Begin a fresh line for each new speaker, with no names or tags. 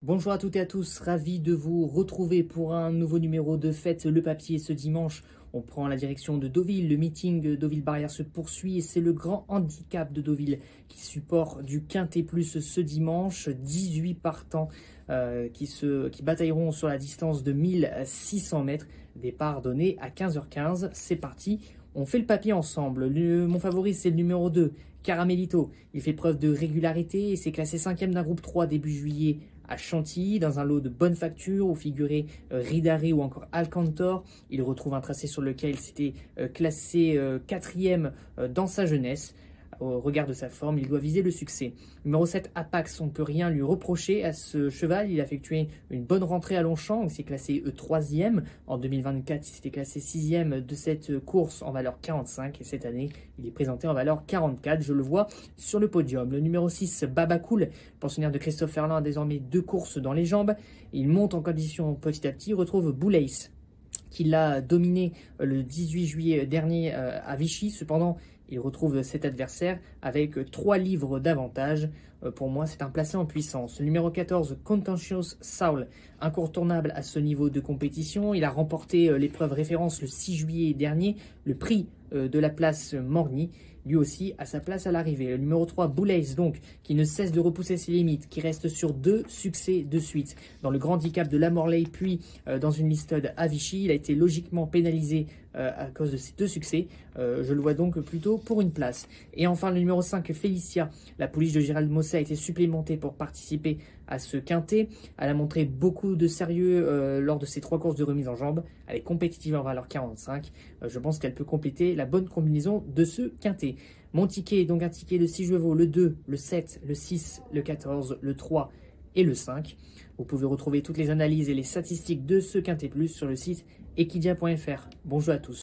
Bonjour à toutes et à tous, ravi de vous retrouver pour un nouveau numéro de Faites le papier ce dimanche. On prend la direction de Deauville, le meeting Deauville-Barrière se poursuit et c'est le grand handicap de Deauville qui supporte du Quintet Plus ce dimanche. 18 partants qui batailleront sur la distance de 1600 mètres. Départ donné à 15h15, c'est parti. On fait le papier ensemble. Mon favori, c'est le numéro 2, Caramelito. Il fait preuve de régularité et s'est classé 5e d'un groupe 3 début juillet à Chantilly, dans un lot de bonne facture où figuraient Ridare ou encore Alcantor. Il retrouve un tracé sur lequel il s'était classé 4e dans sa jeunesse. Au regard de sa forme, il doit viser le succès. Numéro 7, Apax, on ne peut rien lui reprocher à ce cheval. Il a effectué une bonne rentrée à Longchamp, il s'est classé 3e. En 2024, il s'était classé 6e de cette course en valeur 45. Et cette année, il est présenté en valeur 44. Je le vois sur le podium. Le numéro 6, Babacool, pensionnaire de Christophe Ferland, a désormais 2 courses dans les jambes. Il monte en condition petit à petit, retrouve Boulace, qui l'a dominé le 18 juillet dernier à Vichy. Cependant, il retrouve cet adversaire avec 3 livres d'avantage. Pour moi, c'est un placé en puissance. Le numéro 14, Contentious Soul, incontournable à ce niveau de compétition. Il a remporté l'épreuve référence le 6 juillet dernier, le prix de la place Morny. Lui aussi à sa place à l'arrivée. Le numéro 3, Boulace, donc, qui ne cesse de repousser ses limites, qui reste sur 2 succès de suite. Dans le grand handicap de la Morlaix, puis dans une listade à Vichy, il a été logiquement pénalisé à cause de ces 2 succès. Je le vois donc plutôt pour une place. Et enfin, le numéro 5, Félicia. La pouliche de Gérald Mossé a été supplémentée pour participer à ce quintet. Elle a montré beaucoup de sérieux lors de ses 3 courses de remise en jambes. Elle est compétitive en valeur 45. Je pense qu'elle peut compléter la bonne combinaison de ce quintet. Mon ticket est donc un ticket de 6 chevaux, le 2, le 7, le 6, le 14, le 3 et le 5. Vous pouvez retrouver toutes les analyses et les statistiques de ce quintet plus sur le site equidia.fr. Bonjour à tous.